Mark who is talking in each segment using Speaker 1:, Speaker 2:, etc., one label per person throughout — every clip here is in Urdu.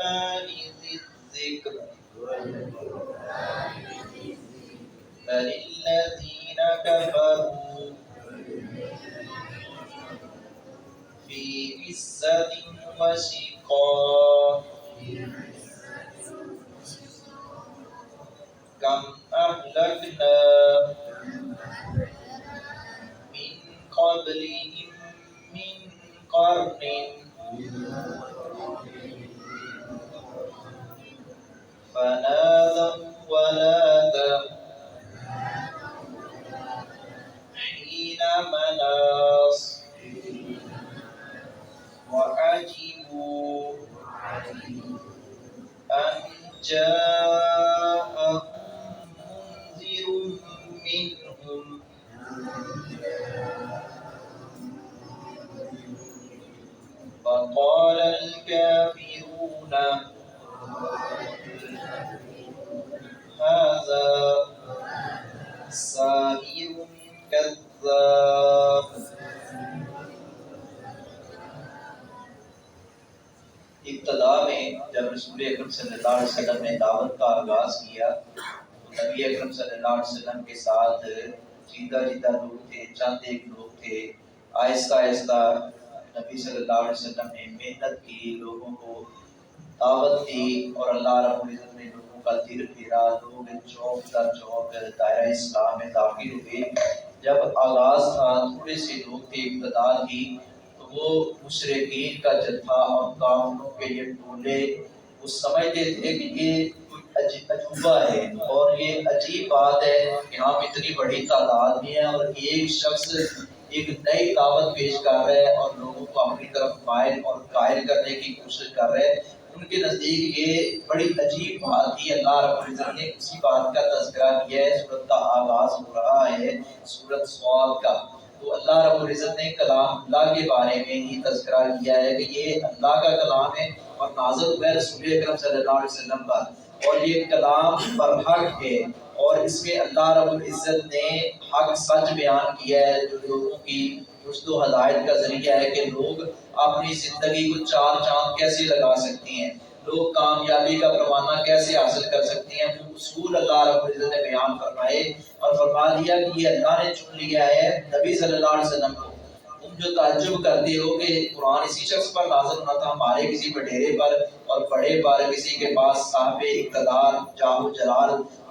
Speaker 1: والقرآن ذي الذكر بل الذين كفروا في عزة وشقاق كم أهلكنا من قبلهم من قرن فنادوا ونادوا حين مناص وعجبوا أن جاءهم منذر منهم فقال الكافرون هذا ساحر كذاب. ابتدا میں جب رسول اکرم صلی اللہ علیہ وسلم نے دعوت کا آغاز کیا تو نبی اکرم صلی اللہ علیہ وسلم کے ساتھ جیدہ لوگ تھے، چند ایک لوگ تھے. آہستہ آہستہ نبی صلی اللہ علیہ وسلم نے محنت کی، لوگوں کو دعوت دی اور اللہ رب العزت نے لوگوں کا دل پھیرا. لوگ چوک در چوک دائرہ اسلام میں داخل ہوئے. جب آغاز تھا تھوڑے سے لوگ تھے، ابتدا تھی، تو وہ مشرکین کا جتھا اور کافروں کے یہ ٹولے وہ سمجھتے تھے کہ یہ کوئی عجوبہ ہے اور یہ عجیب بات ہے کہ ہم اتنی بڑی تعداد میں ہیں اور ایک شخص ایک نئی دعوت پیش کر رہا ہے اور لوگوں کو اپنی طرف مائل اور قائل کرنے کی کوشش کر رہا ہے. ان کے نزدیک یہ بڑی عجیب بات تھی. اللہ رب العزت نے اسی بات کا تذکرہ کیا ہے. سورت کا آغاز ہو رہا ہے سورت سواد کا، تو اللہ رب العزت نے کلام اللہ کے بارے میں ہی تذکرہ کیا ہے کہ یہ اللہ کا کلام ہے اور نازل ہوا ہے رسول اکرم صلی اللہ علیہ وسلم پر، اور یہ کلام برحق ہے اور اس میں اللہ رب العزت نے حق سچ بیان کیا ہے جو لوگوں کی رشد و ہدایت کا ذریعہ ہے کہ لوگ اپنی زندگی کو چار چاند کیسے لگا سکتے ہیں، لوگ کامیابی کا پروانہ کیسے حاصل کر سکتے ہیں. وہ اصول اللہ رب العزت نے بیان فرمائے اور فرما دیا کہ یہ اللہ نے چن لیا ہے نبی صلی اللہ علیہ وسلم کو. تم جو تعجب کرتے ہو کہ قرآن اسی شخص پر نازل ہونا تھا، ہمارے کسی بڈھیرے پر اور بڑے پر، کسی کے پاس صاحب اقتدار جاہ و جلال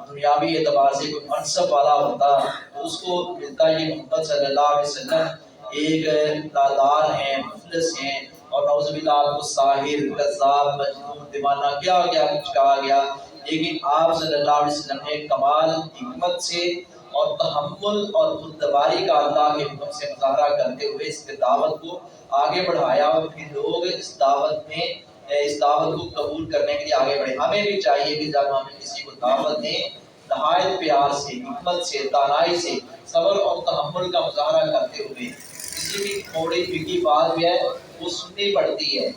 Speaker 1: دنیاوی اعتبار سے کوئی منصب والا ہوتا تو اس کو ملتا. یہ محمد صلی اللہ علیہ وسلم ایک نادار ہیں، مفلس ہیں، اور نعوذ باللہ آپ کو ساحر، کذاب، مجنون، دیوانہ کیا کیا کچھ کہا گیا. لیکن آپ صلی اللہ علیہ وسلم نے کمال حکمت سے اور تحمل اور خوددباری کا اللہ کے حکم سے مظاہرہ کرتے ہوئے اس کے دعوت کو آگے بڑھایا اور پھر لوگ اس دعوت کو قبول کرنے کے لیے آگے بڑھے. ہمیں بھی چاہیے کہ جب ہم کسی کو دعوت دیں نہایت پیار سے، حکمت سے، دانائی سے، صبر اور تحمل کا مظاہرہ کرتے ہوئے. کسی بھی تھوڑی پھیکی بات بھی ہے وہ سننی پڑتی ہے،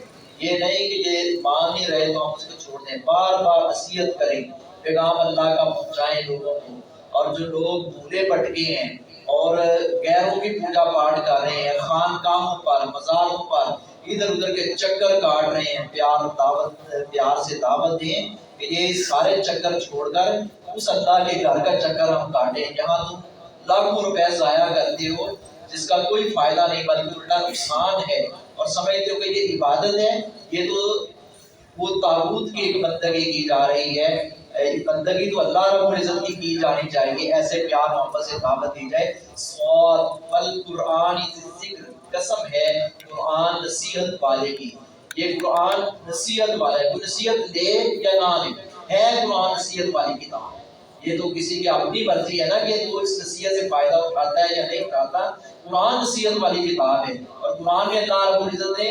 Speaker 1: یہ نہیں کہ یہ مان نہیں رہے تو ہم اس کو چھوڑ دیں. بار بار نصیحت کریں، پیغام اللہ کا پہنچائیں لوگوں کو. اور جو لوگ بھولے بھٹکے ہیں اور غیروں کی پوجا پاٹ کر رہے ہیں، خانقاہوں پر، مزاروں پر ادھر ادھر کے چکر کاٹ رہے ہیں، پیار سے دعوت دیں کہ یہ سارے چکر چھوڑ کر اس اللہ کے گھر کا چکر ہم کاٹیں جہاں تم لاکھوں روپے ضائع کرتے ہو جس کا کوئی فائدہ نہیں بلکہ الٹا نقصان ہے، اور سمجھتے ہو کہ یہ عبادت ہے. یہ تو وہ طاغوت کی ایک بندگی کی جا رہی ہے، بندگی تو اللہ رب العزت کی جانی چاہیے. ایسے پیار محبت سے دعوت دی جائے. صاد والقرآن ذکر، قسم ہے قرآن نصیحت والے کی. یہ قرآن نصیحت والا ہے، کوئی نصیحت لے یا نہ لے ہے قرآن نصیحت والی کتاب. یہ تو کسی کی اپنی مرضی ہے نا کہ وہ اس نصیحت سے فائدہ اٹھاتا ہے یا نہیں اٹھاتا. قرآن نصیحت والی کتاب ہے اور قرآن میں اللہ رب العزت نے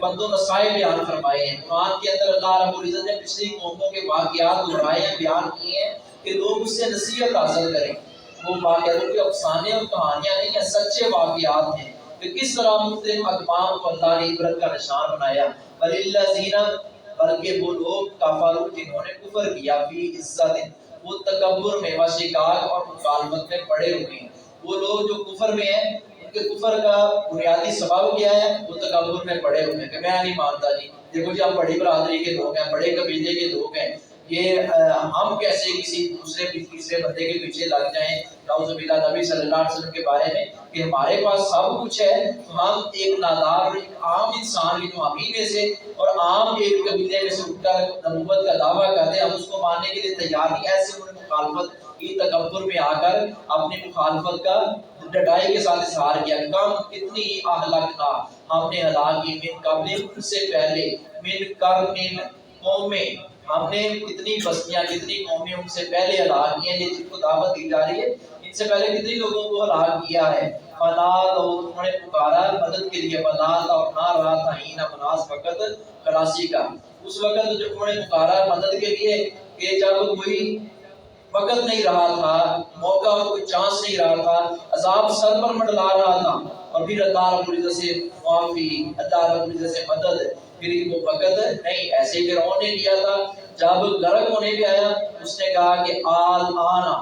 Speaker 1: بندوں مسائل بیان فرمائے ہیں. قرآن کے اندر اللہ رب العزت نے پچھلی قوموں کے واقعات دہرائے ہیں، بیان کیے ہیں کہ لوگ اس سے نصیحت حاصل کریں. وہ واقعات کے افسانے اور کہانیاں نہیں ہیں، سچے واقعات ہیں کہ کس طرح مختلف اقوام کو اللہ نے عبرت کا نشان بنایا. بلکہ وہ لوگ کفروا جنہوں نے کفر کیا، فی عزت، وہ تکبر میں، وشقاق اور مکالمت میں پڑے ہوئے ہیں. وہ لوگ جو کفر میں ہیں ان کہ کفر کا بنیادی سبب کیا ہے؟ وہ تکبر میں پڑے ہوئے ہیں کہ میں نہیں مانتا جی، دیکھو جی ہم بڑی برادری کے لوگ ہیں، بڑے قبیلے کے لوگ ہیں، یہ ہم کیسے کسی دوسرے تیسرے بندے کے پیچھے لگ جائیں؟ نعوذ باللہ نبی صلی اللہ علیہ وسلم کے بارے میں کہ ہمارے پاس سب کچھ ہے، تو ہم ایک نادار ایک عام انسان کی جو ہمیں میں سے اور عام ایک قبیلے میں سے اٹھ کر نبوت کا دعویٰ کرتے ہیں، ہم اس کو ماننے کے لیے تیار نہیں۔ ایسے انہوں نے مخالفت کی، تکبر میں آ کر اپنی مخالفت کا ڈٹائی کے ساتھ اظہار کیا۔ کم کتنی اہلکنا ہم نے ہلاک کی من قبل ان سے پہلے، من قرن قومیں، ہم نے کتنی بستیاں کتنی قومیں ان سے پہلے ہلاک کی ہیں، یہ جن کو دعوت دی جا رہی ہے ان سے پہلے کتنی لوگوں کو ہلاک کیا ہے۔ فنادوا، انہوں نے پکارا مدد کے لیے، فنادوا نارا تعین مناس وقت خلاصی کا، اس وقت جو انہوں نے پکارا مدد کے لیے کہ جب کوئی وقت نہیں رہا تھا، موقع کوئی چانس نہیں رہا تھا، عذاب سر پر منڈلا رہا تھا، اور پھر اللہ رب العزت سے معافی، اللہ رب العزت سے مدد، پھر وہ وقت نہیں۔ ایسے ہی فرعون نے کیا تھا، جب غرق ہونے پہ آیا اس نے کہا کہ آل آنا،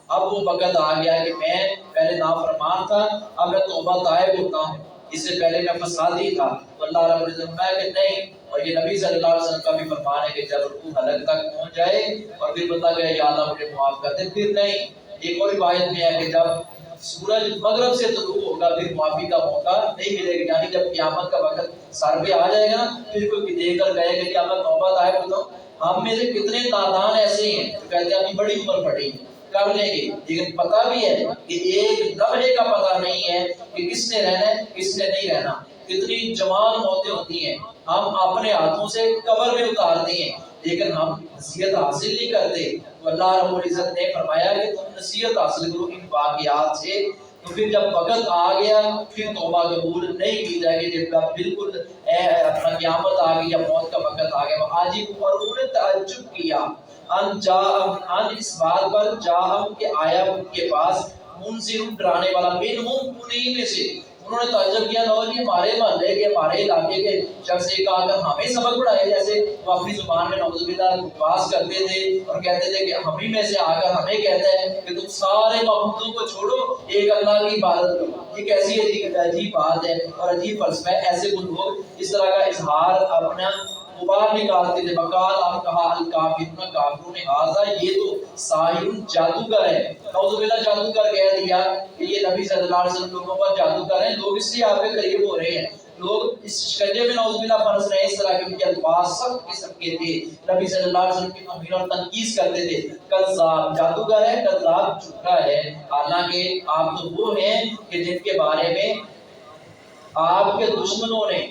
Speaker 1: اب وہ وقت آ گیا کہ میں پہلے نافرمان تھا، اب میں توبہ طائب ہوتا ہوں، اس سے پہلے میں فسادی تھا۔ تو اللہ رب العزت نے کہ نہیں، اور یہ نبی صلی اللہ علیہ وسلم کا بھی فرمان ہے کہ جب روح حلق تک پہنچ جائے اور پھر بتا گیا یا اللہ مجھے معاف کر دے، پھر نہیں۔ ایک اور روایت میں ہے کہ جب سورج مغرب سے طلوع ہوگا پھر معافی کا موقع نہیں ملے گا، یعنی جب قیامت کا وقت سر پہ آ جائے گا پھر کوئی دیکھ کر کہے گا کہ اللہ توبہ طائب ہوتا ہوں۔ ہم میں سے کتنے نادان ایسے ہیں جو کہتے ہیں ابھی بڑی عمر پڑی کر لیں گے، لیکن پتہ بھی ہے کہ ایک لمحے کا پتہ نہیں ہے کہ کس نے رہنا ہے کس نے نہیں رہنا۔ کتنی جوان موتیں ہوتی ہیں، ہم اپنے ہاتھوں سے قبر میں اتارتے ہیں لیکن ہم نصیحت حاصل نہیں کرتے۔ تو اللہ رب العزت نے فرمایا کہ تم نصیحت حاصل کرو ان واقعات سے، تو پھر جب وقت آ گیا پھر توبہ قبول نہیں کی جائے گی، جب بالکل اپنا قیامت آ گئی یا موت کا وقت آ گیا۔ آج اور انہوں نے تعجب کیا ان اس بات پر جاہم کہ آیا ان کے پاس منذر ڈرانے والا منہم انہی میں سے۔ انہوں نے تعجب کیا، لو جی ہمارے محلے کے ہمارے علاقے کے شخص ایک آ کر ہمیں سبق پڑھائے، جیسے وہ اپنی زبان میں نعوذ باللہ بکواس کرتے تھے اور کہتے تھے کہ ہم ہی میں سے آ کر ہمیں کہتا ہے کہ تم سارے معبودوں کو چھوڑو ایک اللہ کی عبادت کرو۔ یہ کیسی عجیب بات ہے اور عجیب فلسفہ ہے۔ ایسے وہ لوگ اس طرح کا اظہار اپنا غبار نکالتے تھے۔ وقال آپ کہا الکافرون کافروں نے ہاذا یہ تو ساحر جادوگر ہے، نعوذ باللہ جادوگر کہہ دیا کہ یہ نبی صلی اللہ علیہ وسلم لوگوں پر جادوگر ہیں، لوگ اس لیے آپ کے قریب ہو رہے ہیں، لوگ اس شکنجے میں نعوذ باللہ پھنس رہے ہیں۔ اس طرح کے ان کے الفاظ سب قسم کے تھے، نبی صلی اللہ علیہ وسلم کی توہین اور تنقید کرتے تھے۔ کذاب جادوگر ہے، کذاب جھوٹا ہے، حالانکہ آپ تو وہ ہیں کہ جن کے بارے میں آپ کے دشمنوں نے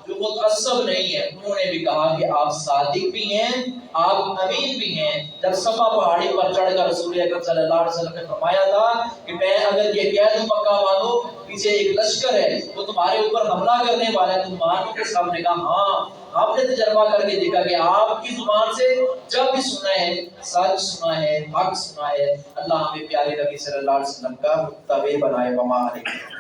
Speaker 1: جو متعصب نہیں ہے انہوں نے بھی کہا کہ آپ صادق بھی ہیں آپ امین بھی ہیں۔ جب صفا پہاڑی پر چڑھ کر رسول اکرم صلی اللہ علیہ وسلم نے فرمایا تھا کہ میں اگر یہ کہہ دوں مکہ والوں پیچھے ایک لشکر ہے وہ تمہارے اوپر حملہ کرنے والا ہے، تم مانو گے؟ سب نے کہا ہاں، آپ نے تجربہ کر کے دیکھا کہ آپ کی زبان سے جب بھی سنا ہے سچ سنا ہے، حق سنا ہے۔ اللہ ہمیں پیارے نبی صلی اللہ علیہ وسلم کا متبع بنائے۔ وما علیکم۔